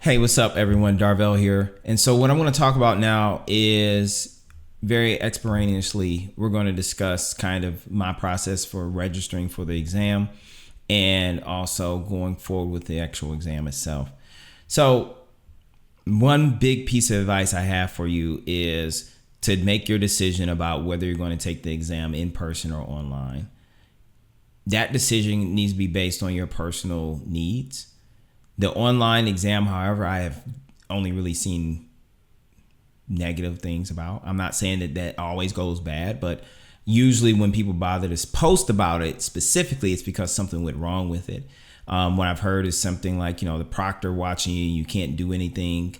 Hey, what's up, everyone? Darvell here. And so, what I want to talk about now is very extemporaneously, we're going to discuss kind of my process for registering for the exam and also going forward with the actual exam itself. So, one big piece of advice I have for you is to make your decision about whether you're going to take the exam in person or online. That decision needs to be based on your personal needs. The online exam, however, I have only really seen negative things about. I'm not saying that always goes bad, but usually when people bother to post about it specifically, it's because something went wrong with it. What I've heard is something like, the proctor watching you, you can't do anything.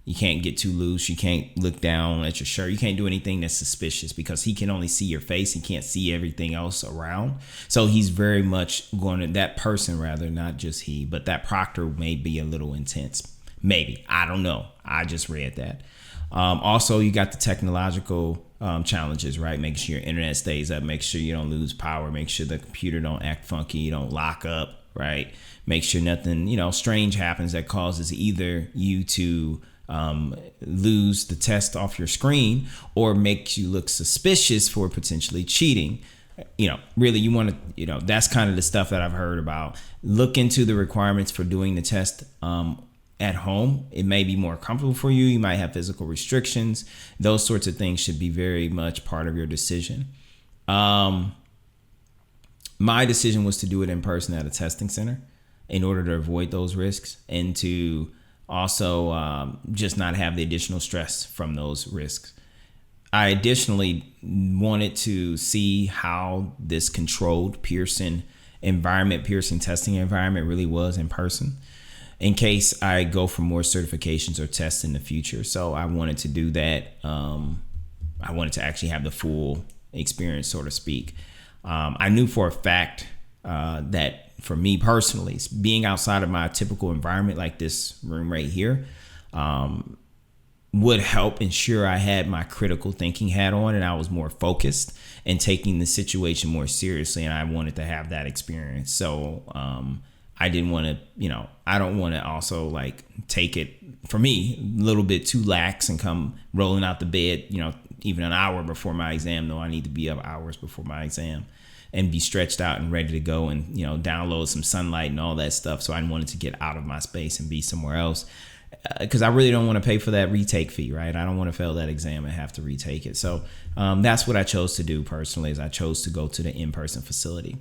You can't get too loose. You can't look down at your shirt. You can't do anything that's suspicious because he can only see your face. He can't see everything else around. So he's very much going to, that person rather, not just he, but that proctor may be a little intense. Maybe. I don't know. I just read that. Also, you got the technological challenges, right? Making sure your internet stays up. Make sure you don't lose power. Make sure the computer don't act funky. You don't lock up, right? Make sure nothing, strange happens that causes either you to lose the test off your screen or makes you look suspicious for potentially cheating. Really you want to, that's kind of the stuff that I've heard about. Look into the requirements for doing the test at home. It may be more comfortable for you. You might have physical restrictions. Those sorts of things should be very much part of your decision. My decision was to do it in person at a testing center in order to avoid those risks and to also just not have the additional stress from those risks. I additionally wanted to see how this controlled Pearson testing environment really was in person in case I go for more certifications or tests in the future. So I wanted to do that. I wanted to actually have the full experience, so to speak. I knew for a fact that for me personally, being outside of my typical environment like this room right here would help ensure I had my critical thinking hat on and I was more focused and taking the situation more seriously. And I wanted to have that experience. So I didn't want to, I don't want to also take it, for me, a little bit too lax and come rolling out the bed, even an hour before my exam. No, I need to be up hours before my exam and be stretched out and ready to go and, download some sunlight and all that stuff. So I wanted to get out of my space and be somewhere else because I really don't want to pay for that retake fee, right? I don't want to fail that exam and have to retake it. So that's what I chose to do personally, is I chose to go to the in-person facility.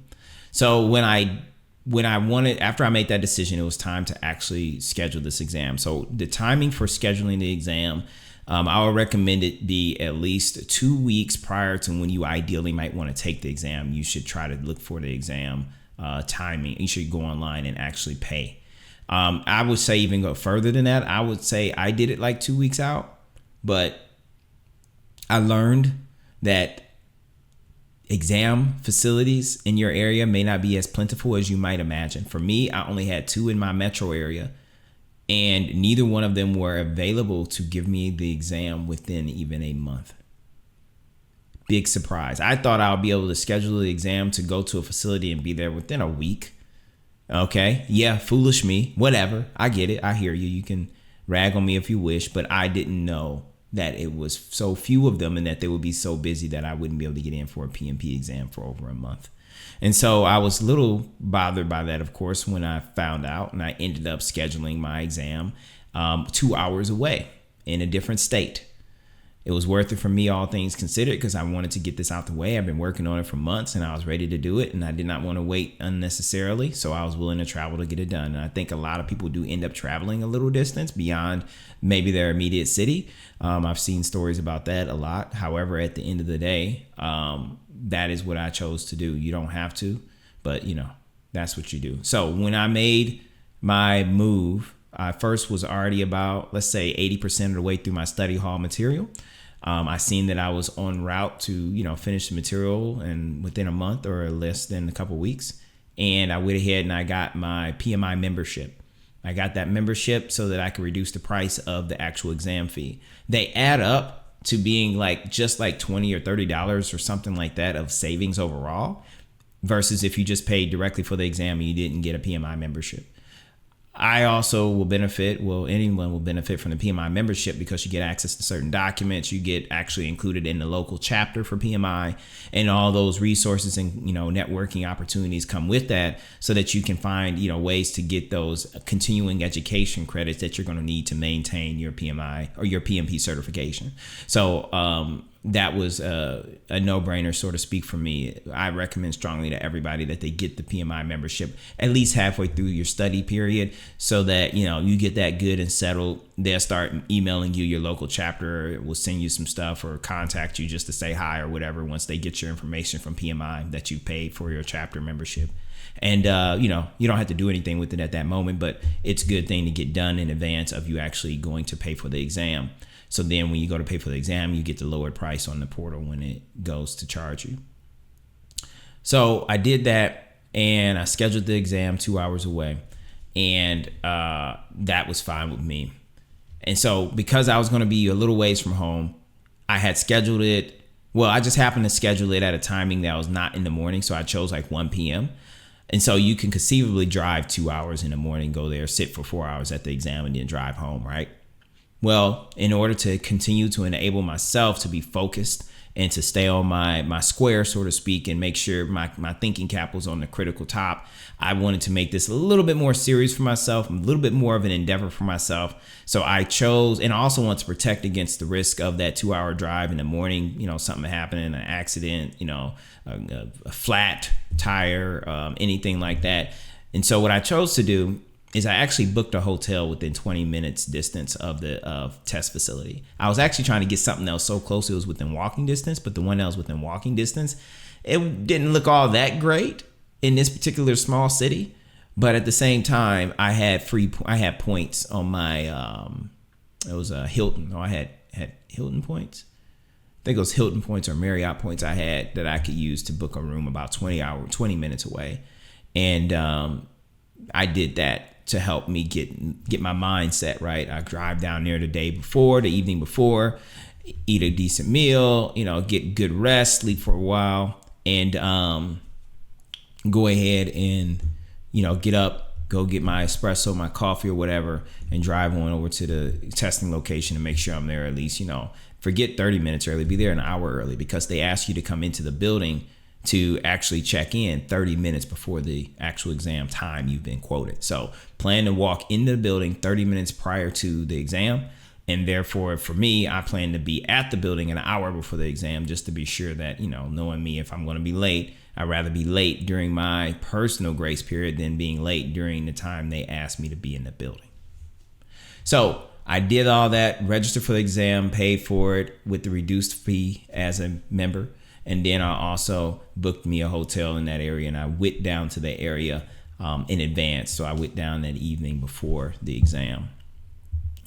So after I made that decision, it was time to actually schedule this exam. So the timing for scheduling the exam, I would recommend it be at least 2 weeks prior to when you ideally might want to take the exam. You should try to look for the exam timing. You should go online and actually pay. I would say even go further than that. I would say I did it 2 weeks out, but I learned that exam facilities in your area may not be as plentiful as you might imagine. For me, I only had 2 in my metro area. And neither one of them were available to give me the exam within even a month. Big surprise. I thought I would be able to schedule the exam to go to a facility and be there within a week. Okay. Yeah, foolish me. Whatever. I get it. I hear you. You can rag on me if you wish, but I didn't know that it was so few of them and that they would be so busy that I wouldn't be able to get in for a PMP exam for over a month. And so I was a little bothered by that, of course, when I found out, and I ended up scheduling my exam 2 hours away in a different state. It was worth it for me, all things considered, because I wanted to get this out the way. I've been working on it for months and I was ready to do it, and I did not want to wait unnecessarily. So I was willing to travel to get it done. And I think a lot of people do end up traveling a little distance beyond maybe their immediate city. I've seen stories about that a lot. However, at the end of the day, that is what I chose to do. You don't have to, but that's what you do. So when I made my move, I first was already about, let's say 80% of the way through my study hall material. I seen that I was en route to, finish the material and within a month or less than a couple weeks. And I went ahead and I got my PMI membership. I got that membership so that I could reduce the price of the actual exam fee. They add up to being just $20 or $30 or something like that of savings overall versus if you just paid directly for the exam and you didn't get a PMI membership. I also will benefit, well, anyone will benefit from the PMI membership because you get access to certain documents. You get actually included in the local chapter for PMI, and all those resources and, networking opportunities come with that, so that you can find, ways to get those continuing education credits that you're going to need to maintain your PMI or your PMP certification. So, that was a no-brainer, so to speak, for me. I recommend strongly to everybody that they get the PMI membership at least halfway through your study period, so that you get that good and settled. They'll start emailing you, your local chapter will send you some stuff or contact you just to say hi or whatever once they get your information from PMI that you paid for your chapter membership. And you don't have to do anything with it at that moment, but it's a good thing to get done in advance of you actually going to pay for the exam. So then when you go to pay for the exam, you get the lowered price on the portal when it goes to charge you. So I did that, and I scheduled the exam 2 hours away, and that was fine with me. And so because I was going to be a little ways from home, I had scheduled it. Well, I just happened to schedule it at a timing that was not in the morning. So I chose like 1 p.m. And so you can conceivably drive 2 hours in the morning, go there, sit for 4 hours at the exam, and then drive home, right? Well, in order to continue to enable myself to be focused and to stay on my square, so to speak, and make sure my thinking cap was on the critical top, I wanted to make this a little bit more serious for myself, a little bit more of an endeavor for myself. So I chose, and I also want to protect against the risk of that 2 hour drive in the morning, something happening, an accident, a flat tire, anything like that. And so what I chose to do is I actually booked a hotel within 20 minutes distance of the test facility. I was actually trying to get something that was so close it was within walking distance, but the one that was within walking distance, it didn't look all that great in this particular small city. But at the same time, I had points on my, it was a Hilton. No, I had Hilton points. I think it was Hilton points or Marriott points I had that I could use to book a room about 20 minutes away. And I did that to help me get my mindset right. I drive down there the evening before, eat a decent meal, get good rest, sleep for a while, and go ahead and get up, go get my espresso, my coffee or whatever, and drive on over to the testing location and make sure I'm there at least, forget 30 minutes early, be there an hour early, because they ask you to come into the building to actually check in 30 minutes before the actual exam time you've been quoted. So plan to walk into the building 30 minutes prior to the exam. And therefore, for me, I plan to be at the building an hour before the exam, just to be sure that, knowing me, if I'm going to be late, I'd rather be late during my personal grace period than being late during the time they asked me to be in the building. So I did all that, registered for the exam, paid for it with the reduced fee as a member. And then I also booked me a hotel in that area, and I went down to the area in advance. So I went down that evening before the exam.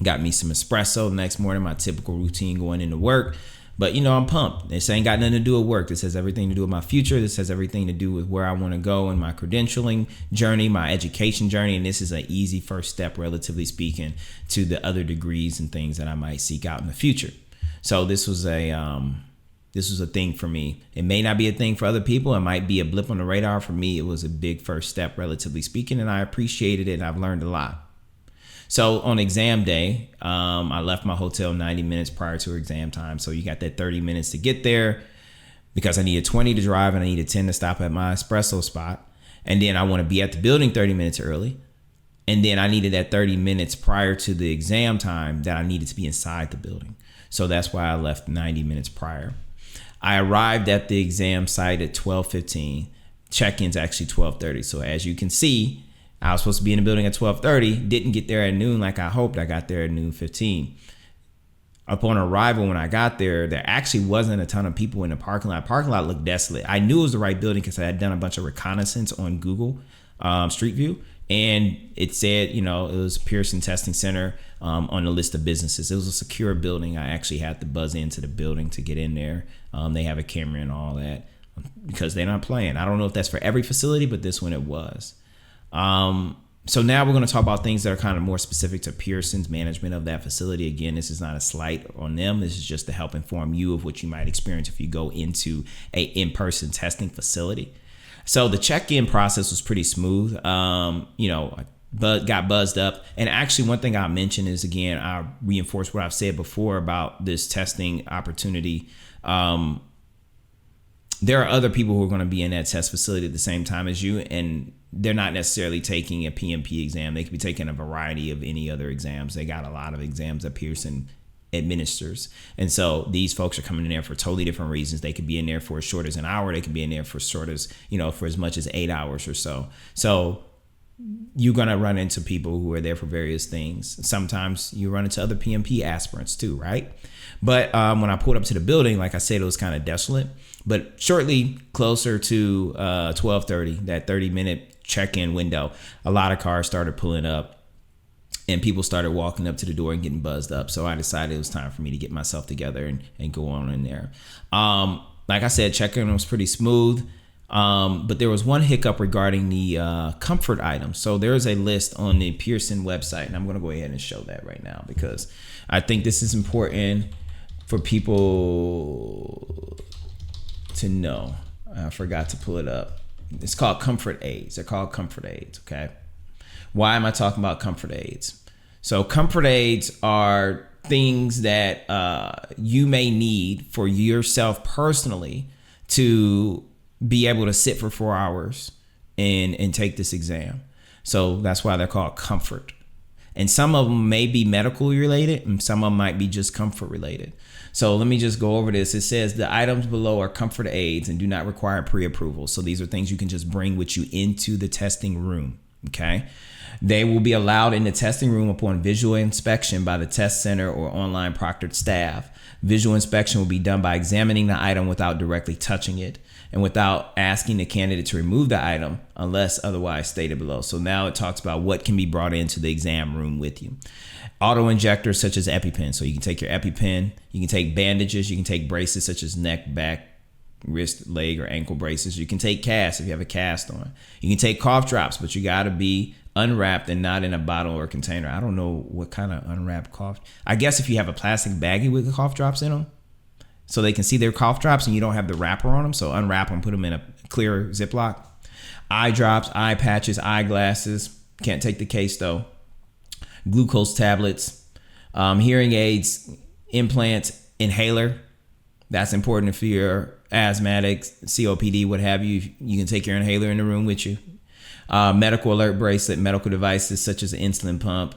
Got me some espresso the next morning, my typical routine going into work. But, I'm pumped. This ain't got nothing to do with work. This has everything to do with my future. This has everything to do with where I want to go in my credentialing journey, my education journey. And this is an easy first step, relatively speaking, to the other degrees and things that I might seek out in the future. So this was a thing for me. It may not be a thing for other people. It might be a blip on the radar. For me, it was a big first step, relatively speaking, and I appreciated it, and I've learned a lot. So on exam day, I left my hotel 90 minutes prior to exam time. So you got that 30 minutes to get there, because I needed 20 to drive and I needed 10 to stop at my espresso spot. And then I want to be at the building 30 minutes early. And then I needed that 30 minutes prior to the exam time that I needed to be inside the building. So that's why I left 90 minutes prior. I arrived at the exam site at 12:15. Check-in's actually 12:30. So as you can see, I was supposed to be in the building at 12:30. Didn't get there at noon like I hoped. I got there at noon 15. Upon arrival, when I got there, there actually wasn't a ton of people in the parking lot. Parking lot looked desolate. I knew it was the right building because I had done a bunch of reconnaissance on Google Street View. And it said, it was Pearson Testing Center on the list of businesses. It was a secure building. I actually had to buzz into the building to get in there. They have a camera and all that because they're not playing. I don't know if that's for every facility, but this one it was. So now we're going to talk about things that are kind of more specific to Pearson's management of that facility. Again, this is not a slight on them. This is just to help inform you of what you might experience if you go into a in-person testing facility. So the check-in process was pretty smooth. but got buzzed up. And actually, one thing I mentioned is, again, I reinforce what I've said before about this testing opportunity. There are other people who are going to be in that test facility at the same time as you, and they're not necessarily taking a PMP exam. They could be taking a variety of any other exams. They got a lot of exams that Pearson administers. And so these folks are coming in there for totally different reasons. They could be in there for as short as an hour. They could be in there for short as, for as much as 8 hours or so. So you're going to run into people who are there for various things. Sometimes you run into other PMP aspirants too, right? But when I pulled up to the building, like I said, it was kind of desolate. But shortly closer to 12:30, that 30-minute check-in window, a lot of cars started pulling up and people started walking up to the door and getting buzzed up. So I decided it was time for me to get myself together and go on in there. Like I said, check-in was pretty smooth. But there was one hiccup regarding the comfort items. So there's a list on the Pearson website, and I'm going to go ahead and show that right now because I think this is important for people to know. I forgot to pull it up. It's called comfort aids. They're called comfort aids, okay? Why am I talking about comfort aids? So comfort aids are things that you may need for yourself personally to be able to sit for 4 hours and take this exam. So that's why they're called comfort. And some of them may be medical related and some of them might be just comfort related. So let me just go over this. It says the items below are comfort aids and do not require pre-approval. So these are things you can just bring with you into the testing room. Okay. They will be allowed in the testing room upon visual inspection by the test center or online proctored staff. Visual inspection will be done by examining the item without directly touching it and without asking the candidate to remove the item unless otherwise stated below. So now it talks about what can be brought into the exam room with you. Auto injectors such as EpiPen. So you can take your EpiPen, you can take bandages, you can take braces such as neck, back, wrist, leg, or ankle braces. You can take casts if you have a cast on. You can take cough drops, but you got to be unwrapped and not in a bottle or container. I don't know what kind of unwrapped cough. I guess if you have a plastic baggie with cough drops in them, so they can see their cough drops and you don't have the wrapper on them. So unwrap them, put them in a clear Ziploc. Eye drops, eye patches, eyeglasses. Can't take the case though. Glucose tablets, hearing aids, implants, inhaler. That's important if you're asthmatic, COPD, what have you. You can take your inhaler in the room with you. Medical alert bracelet, medical devices such as an insulin pump,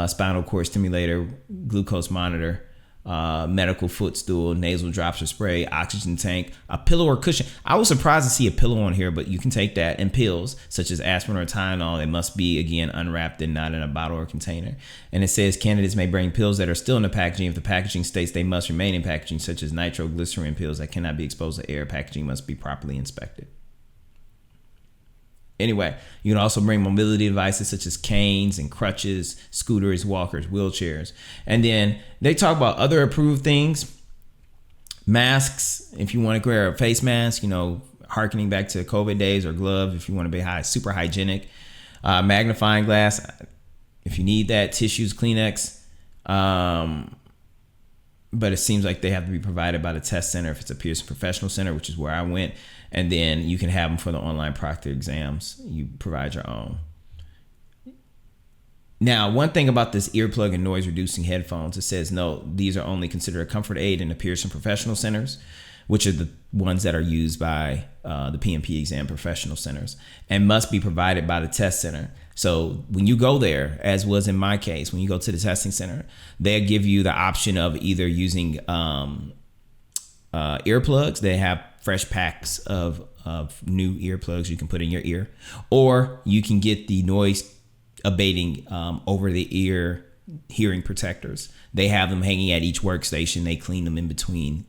spinal cord stimulator, glucose monitor, medical footstool, nasal drops or spray, oxygen tank, a pillow or cushion. I was surprised to see a pillow on here, but you can take that, and pills such as aspirin or Tylenol. They must be, again, unwrapped and not in a bottle or container. And it says candidates may bring pills that are still in the packaging if the packaging states they must remain in packaging, such as nitroglycerin pills that cannot be exposed to air. Packaging must be properly inspected. Anyway, you can also bring mobility devices such as canes and crutches, scooters, walkers, wheelchairs. And then they talk about other approved things. Masks, if you want to wear a face mask, harkening back to COVID days, or gloves if you want to be super hygienic. Magnifying glass, if you need that. Tissues, Kleenex. But it seems like they have to be provided by the test center if it's a Pearson Professional Center, which is where I went. And then you can have them for the online proctor exams. You provide your own. Now, one thing about this earplug and noise reducing headphones, it says, no, these are only considered a comfort aid in the Pearson Professional Centers, which are the ones that are used by the PMP exam professional centers, and must be provided by the test center. So when you go there, as was in my case, when you go to the testing center, they'll give you the option of either using earplugs. They have fresh packs of new earplugs you can put in your ear, or you can get the noise abating over the ear hearing protectors. They have them hanging at each workstation. They clean them in between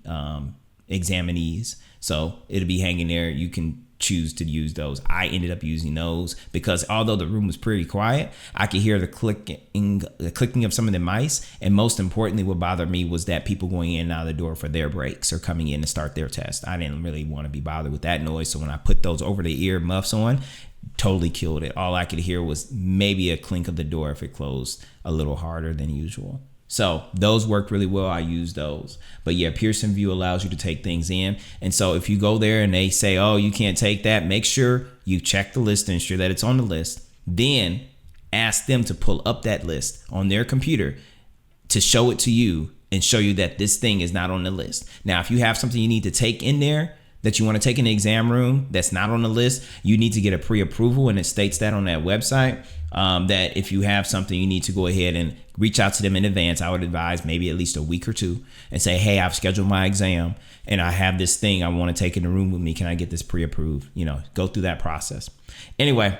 examinees, so it'll be hanging there. You can choose to use those. I ended up using those because although the room was pretty quiet, I could hear the clicking of some of the mice, and most importantly, what bothered me was that people going in and out of the door for their breaks or coming in to start their test. I didn't really want to be bothered with that noise, so when I put those over the ear muffs on, totally killed it. All I could hear was maybe a clink of the door if it closed a little harder than usual. So those worked really well. I used those. But yeah, Pearson View allows you to take things in. And so if you go there and they say, oh, you can't take that, make sure you check the list to ensure that it's on the list. Then ask them to pull up that list on their computer to show it to you and show you that this thing is not on the list. Now, if you have something you need to take in there that you want to take in the exam room that's not on the list, you need to get a pre-approval, and it states that on that website, that if you have something, you need to go ahead and reach out to them in advance. I would advise maybe at least a week or two and say, hey, I've scheduled my exam and I have this thing I want to take in the room with me. Can I get this pre-approved? Go through that process. Anyway,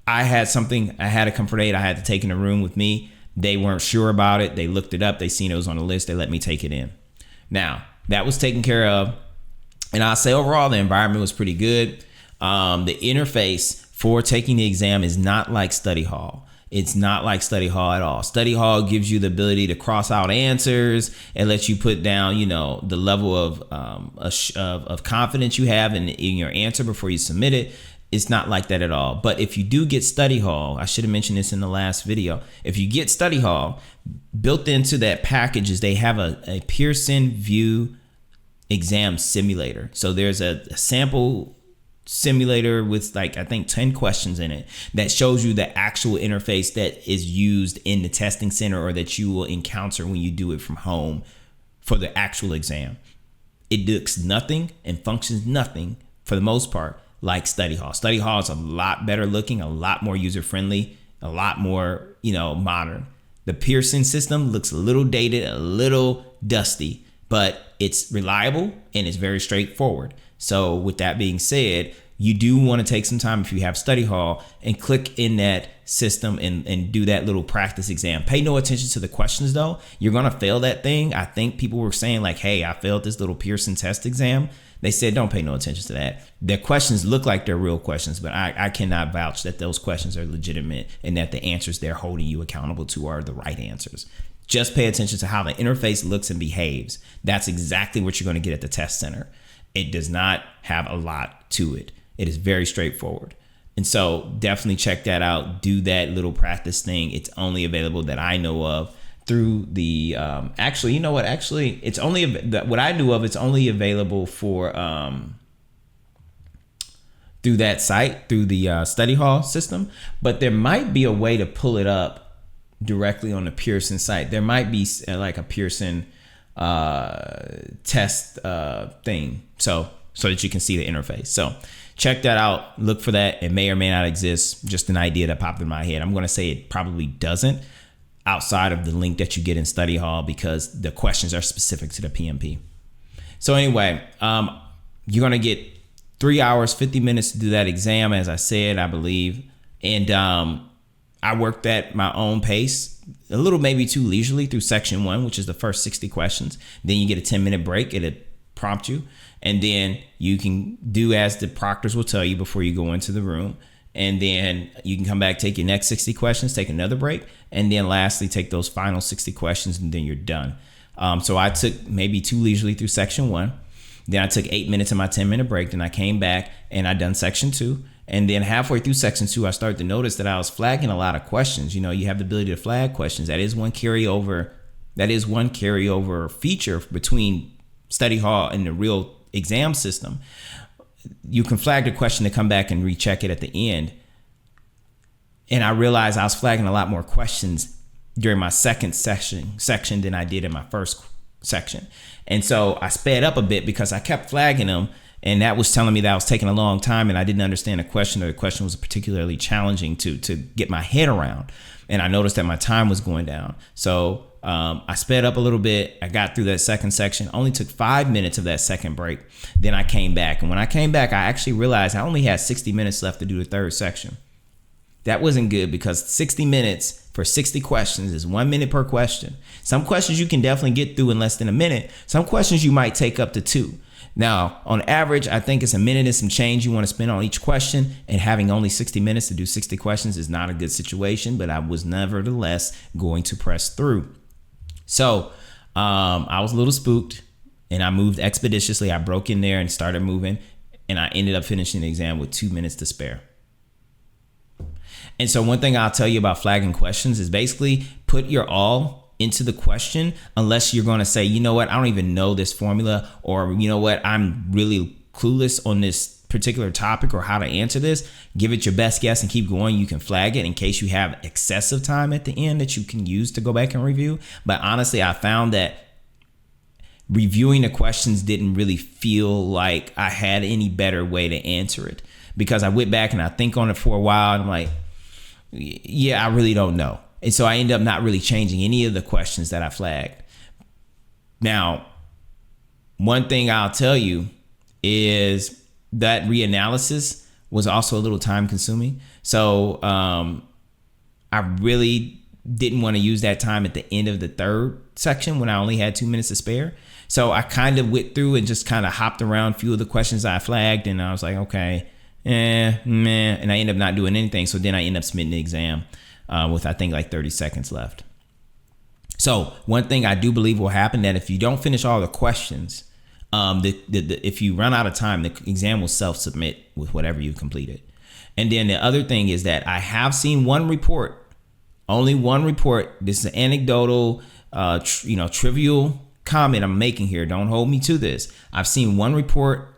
I had a comfort aid I had to take in the room with me. They weren't sure about it. They looked it up. They seen it was on the list. They let me take it in. Now, that was taken care of. And I'll say overall, the environment was pretty good. The interface for taking the exam is not like study hall. It's not like study hall at all. Study hall gives you the ability to cross out answers and let you put down, the level of confidence you have in your answer before you submit it. It's not like that at all. But if you do get study hall, I should have mentioned this in the last video. If you get study hall, built into that package is they have a Pearson View exam simulator. So there's a sample simulator with I think 10 questions in it that shows you the actual interface that is used in the testing center or that you will encounter when you do it from home for the actual exam. It looks nothing and functions nothing for the most part like study hall. Study hall is a lot better looking, a lot more user friendly, a lot more, modern. The Pearson system looks a little dated, a little dusty, but it's reliable and it's very straightforward. So with that being said, you do want to take some time if you have study hall and click in that system and do that little practice exam. Pay no attention to the questions though. You're going to fail that thing. I think people were saying hey, I failed this little Pearson test exam. They said, don't pay no attention to that. Their questions look like they're real questions, but I cannot vouch that those questions are legitimate and that the answers they're holding you accountable to are the right answers. Just pay attention to how the interface looks and behaves. That's exactly what you're going to get at the test center. It does not have a lot to it. It is very straightforward. And so definitely check that out. Do that little practice thing. It's only available that I know of through the, it's only, what I knew of, it's only available for, through that site, through the study hall system. But there might be a way to pull it up directly on the Pearson site. There might be a Pearson test thing so that you can see the interface. So check that out. Look for that. It may or may not exist. Just an idea that popped in my head. I'm going to say it probably doesn't outside of the link that you get in study hall because the questions are specific to the PMP. So anyway, you're going to get 3 hours, 50 minutes to do that exam, as I said, I believe. And I worked at my own pace, a little maybe too leisurely through section 1, which is the first 60 questions. Then you get a 10-minute break. It'll prompt you. And then you can do as the proctors will tell you before you go into the room. And then you can come back, take your next 60 questions, take another break. And then lastly, take those final 60 questions and then you're done. So I took maybe too leisurely through section 1. Then I took 8 minutes of my 10-minute break. Then I came back and I done section 2. And then halfway through section 2, I started to notice that I was flagging a lot of questions. You have the ability to flag questions. That is one carryover feature between study hall and the real exam system. You can flag the question to come back and recheck it at the end. And I realized I was flagging a lot more questions during my second section than I did in my first section. And so I sped up a bit because I kept flagging them. And that was telling me that I was taking a long time and I didn't understand the question, or the question was particularly challenging to get my head around. And I noticed that my time was going down. So I sped up a little bit. I got through that second section, only took 5 minutes of that second break. Then I came back. And when I came back, I actually realized I only had 60 minutes left to do the third section. That wasn't good because 60 minutes for 60 questions is 1 minute per question. Some questions you can definitely get through in less than a minute. Some questions you might take up to 2. Now, on average, I think it's a minute and some change you want to spend on each question, and having only 60 minutes to do 60 questions is not a good situation, but I was nevertheless going to press through. So I was a little spooked and I moved expeditiously. I broke in there and started moving, and I ended up finishing the exam with 2 minutes to spare. And so one thing I'll tell you about flagging questions is basically put your all into the question, unless you're going to say, you know what, I don't even know this formula, or you know what, I'm really clueless on this particular topic or how to answer this, give it your best guess and keep going. You can flag it in case you have excessive time at the end that you can use to go back and review. But honestly, I found that reviewing the questions didn't really feel like I had any better way to answer it, because I went back and I think on it for a while and I'm like, yeah, I really don't know. And so I end up not really changing any of the questions that I flagged. Now, one thing I'll tell you is that reanalysis was also a little time consuming. So I really didn't want to use that time at the end of the third section when I only had 2 minutes to spare. So I kind of went through and just kind of hopped around a few of the questions I flagged, and I was like, okay, and I ended up not doing anything. So then I ended up submitting the exam with I think like 30 seconds left. So one thing I do believe will happen, that if you don't finish all the questions, if you run out of time, the exam will self-submit with whatever you've completed. And then the other thing is that I have seen one report, only one report. This is an anecdotal, trivial comment I'm making here. Don't hold me to this. I've seen one report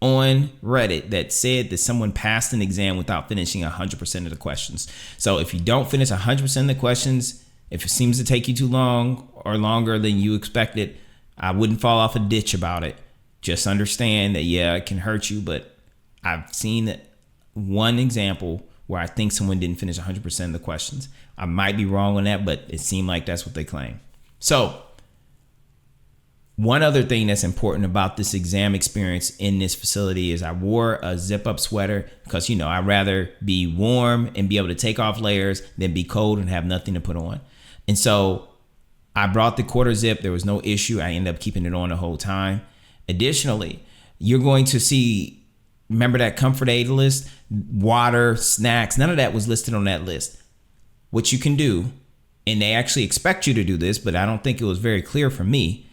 on Reddit that said that someone passed an exam without finishing 100% of the questions. So if you don't finish 100% of the questions, if it seems to take you too long or longer than you expected, I wouldn't fall off a ditch about it. Just understand that, yeah, it can hurt you, but I've seen one example where I think someone didn't finish 100% of the questions. I might be wrong on that, but it seemed like that's what they claim. So one other thing that's important about this exam experience in this facility is I wore a zip-up sweater because, I'd rather be warm and be able to take off layers than be cold and have nothing to put on. And so I brought the quarter zip. There was no issue. I ended up keeping it on the whole time. Additionally, you're going to see, remember that comfort aid list, water, snacks, none of that was listed on that list. What you can do, and they actually expect you to do this, but I don't think it was very clear for me.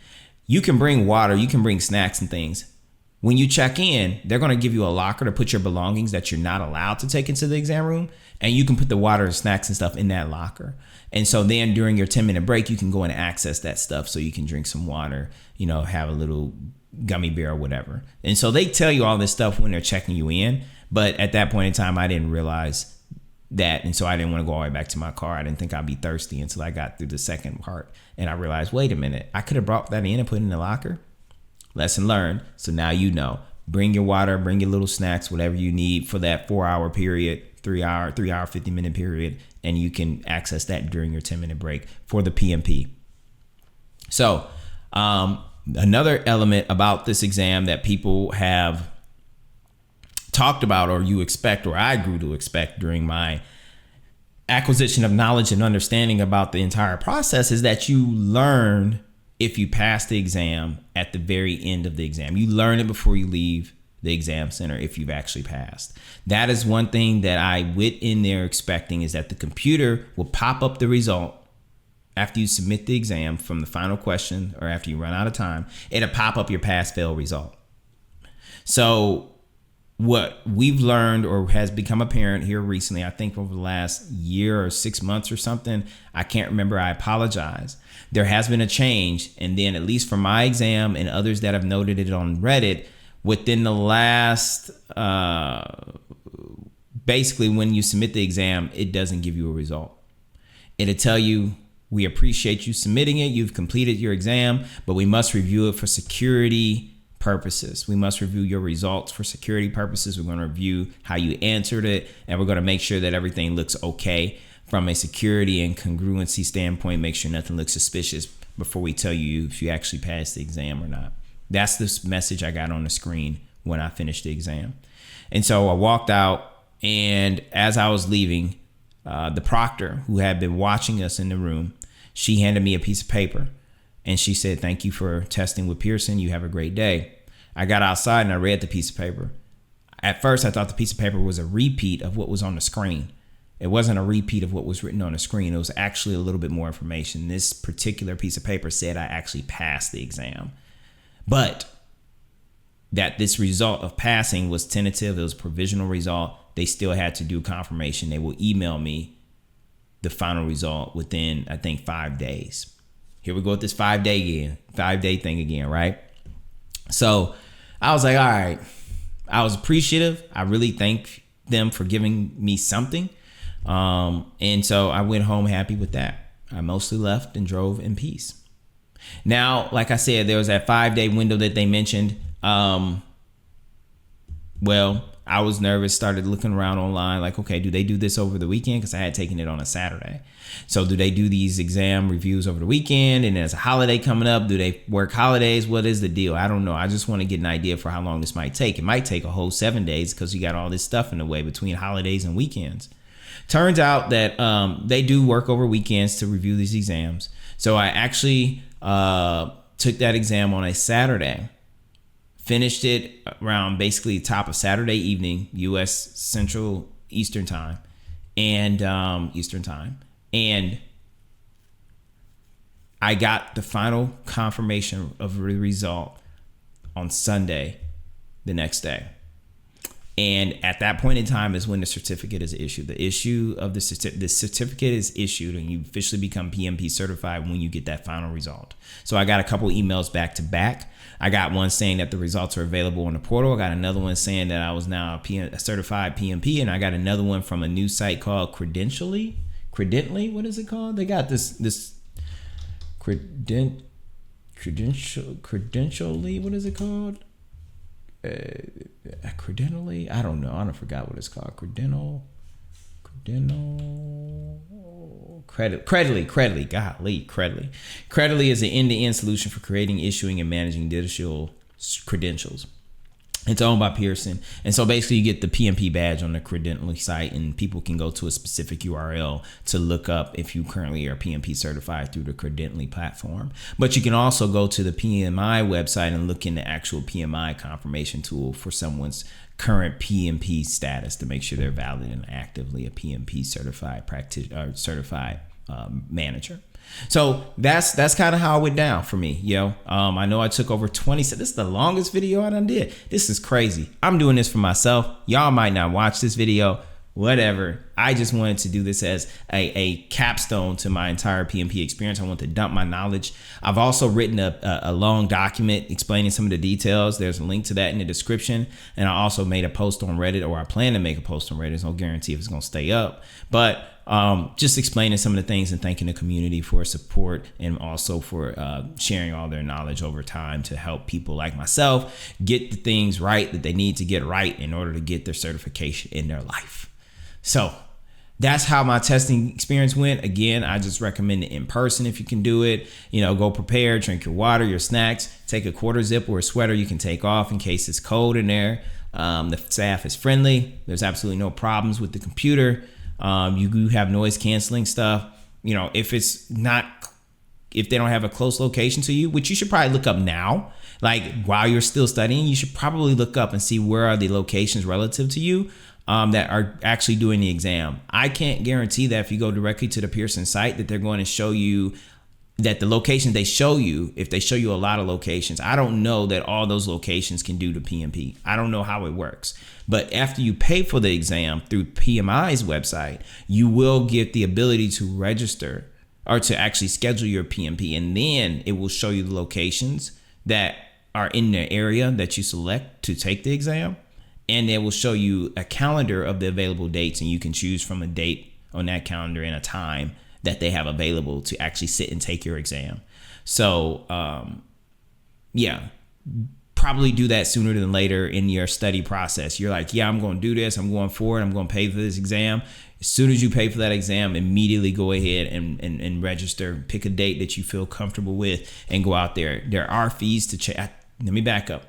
You can bring water, you can bring snacks and things. When you check in, they're going to give you a locker to put your belongings that you're not allowed to take into the exam room. And you can put the water and snacks and stuff in that locker. And so then during your 10-minute break, you can go and access that stuff so you can drink some water, have a little gummy bear or whatever. And so they tell you all this stuff when they're checking you in. But at that point in time, I didn't realize that. And so I didn't want to go all the way back to my car. I didn't think I'd be thirsty until I got through the second part. And I realized, wait a minute, I could have brought that in and put it in the locker. Lesson learned. So now bring your water, bring your little snacks, whatever you need for that 4-hour period, 3-hour, 50-minute period. And you can access that during your 10-minute break for the PMP. So another element about this exam that people have talked about, or you expect, or I grew to expect during my acquisition of knowledge and understanding about the entire process, is that you learn if you pass the exam at the very end of the exam. You learn it before you leave the exam center if you've actually passed. That is one thing that I went in there expecting, is that the computer will pop up the result after you submit the exam from the final question, or after you run out of time. It'll pop up your pass-fail result. So what we've learned, or has become apparent here recently, I think over the last year or 6 months or something, I can't remember, I apologize. There has been a change. And then, at least for my exam and others that have noted it on Reddit, within the last, basically when you submit the exam, it doesn't give you a result. It'll tell you, we appreciate you submitting it. You've completed your exam, but we must review it for security purposes. We must review your results for security purposes. We're going to review how you answered it, and we're going to make sure that everything looks okay from a security and congruency standpoint. Make sure nothing looks suspicious before we tell you if you actually passed the exam or not. That's this message I got on the screen when I finished the exam. And so I walked out, and as I was leaving, the proctor who had been watching us in the room, she handed me a piece of paper. And she said, "Thank you for testing with Pearson. You have a great day." I got outside and I read the piece of paper. At first, I thought the piece of paper was a repeat of what was on the screen. It wasn't a repeat of what was written on the screen. It was actually a little bit more information. This particular piece of paper said I actually passed the exam, but that this result of passing was tentative. It was a provisional result. They still had to do confirmation. They will email me the final result within, I think, 5 days. Here we go with this 5-day thing again, right? So I was like, all right, I was appreciative. I really thank them for giving me something. And so I went home happy with that. I mostly left and drove in peace. Now, like I said, there was that 5-day window that they mentioned. Well, I was nervous, started looking around online like, okay, do they do this over the weekend? Because I had taken it on a Saturday. So do they do these exam reviews over the weekend? And there's a holiday coming up. Do they work holidays? What is the deal? I don't know. I just want to get an idea for how long this might take. It might take a whole 7 days because you got all this stuff in the way between holidays and weekends. Turns out that they do work over weekends to review these exams. So I actually took that exam on a Saturday. Finished it around basically top of Saturday evening, U.S. Central Eastern Time, and I got the final confirmation of the result on Sunday, the next day. And at that point in time is when the certificate is issued. The issue of the certificate is issued, and you officially become PMP certified when you get that final result. So I got a couple emails back to back. I got one saying that the results are available on the portal. I got another one saying that I was now a certified PMP, and I got another one from a new site called Credentially. What is it called? They got this Credentially. What is it called? Credentially. I don't know. I don't forgot what it's called. Credentially. Credentially is an end-to-end solution for creating, issuing, and managing digital credentials. It's owned by Pearson. And so basically you get the PMP badge on the Credentially site, and people can go to a specific URL to look up if you currently are PMP certified through the Credentially platform. But you can also go to the PMI website and look in the actual PMI confirmation tool for someone's current PMP status to make sure they're valid and actively a PMP certified practitioner or certified manager. So that's kind of how it went down for me, yo. I know I took over 20. So this is the longest video I done did. This is crazy. I'm doing this for myself. Y'all might not watch this video, whatever. I just wanted to do this as a capstone to my entire PMP experience. I want to dump my knowledge. I've also written a long document explaining some of the details. There's a link to that in the description. And I also made a post on Reddit, or I plan to make a post on Reddit. There's no guarantee if it's going to stay up. But just explaining some of the things and thanking the community for support, and also for sharing all their knowledge over time to help people like myself get the things right that they need to get right in order to get their certification in their life. So that's how my testing experience went. Again, I just recommend it in person if you can do it. You know, go prepared, drink your water, your snacks, take a quarter zip or a sweater you can take off in case it's cold in there. The staff is friendly. There's absolutely no problems with the computer. You do have noise canceling stuff. You know, if they don't have a close location to you, which you should probably look up now, like while you're still studying, you should probably look up and see where are the locations relative to you that are actually doing the exam. I can't guarantee that if you go directly to the Pearson site that they're going to show you that the location they show you, if they show you a lot of locations, I don't know that all those locations can do the PMP. I don't know how it works. But after you pay for the exam through PMI's website, you will get the ability to register or to actually schedule your PMP. And then it will show you the locations that are in the area that you select to take the exam. And it will show you a calendar of the available dates, and you can choose from a date on that calendar and a time that they have available to actually sit and take your exam. So, probably do that sooner than later in your study process. You're like, yeah, I'm going to do this. I'm going for it. I'm going to pay for this exam. As soon as you pay for that exam, immediately go ahead and register. Pick a date that you feel comfortable with and go out there. There are fees to check. Let me back up.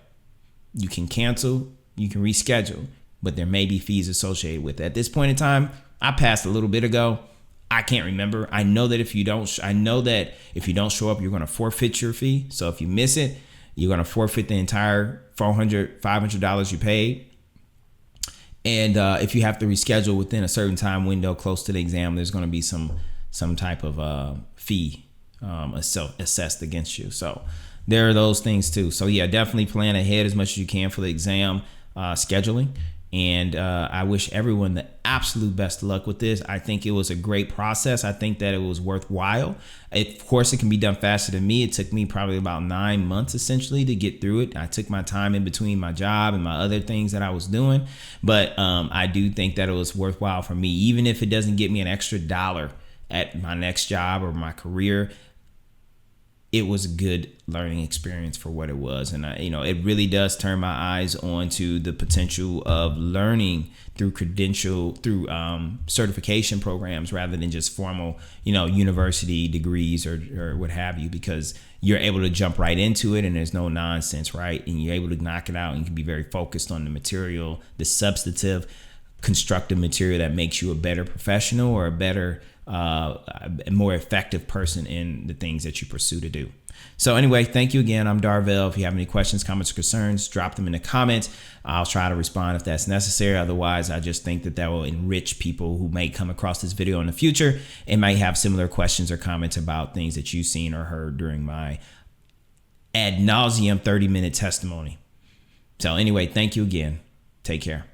You can cancel. You can reschedule, but there may be fees associated with it. At this point in time, I passed a little bit ago. I can't remember. I know that if you don't show up, you're going to forfeit your fee. So if you miss it, you're going to forfeit the entire $500 you paid. And if you have to reschedule within a certain time window close to the exam, there's going to be some type of fee assessed against you. So there are those things too. So yeah, definitely plan ahead as much as you can for the exam scheduling. And I wish everyone the absolute best of luck with this. I think it was a great process. I think that it was worthwhile. Of course, it can be done faster than me. It took me probably about 9 months essentially to get through it. I took my time in between my job and my other things that I was doing. But I do think that it was worthwhile for me, even if it doesn't get me an extra dollar at my next job or my career. It was a good learning experience for what it was. And it really does turn my eyes onto the potential of learning through certification programs rather than just formal, university degrees or what have you, because you're able to jump right into it and there's no nonsense, right? And you're able to knock it out and you can be very focused on the material, the substantive, constructive material that makes you a better professional or a better a more effective person in the things that you pursue to do. So anyway, thank you again. I'm Darvell. If you have any questions, comments, or concerns, drop them in the comments. I'll try to respond if that's necessary. Otherwise, I just think that will enrich people who may come across this video in the future and may have similar questions or comments about things that you've seen or heard during my ad nauseum 30-minute testimony. So anyway, thank you again. Take care.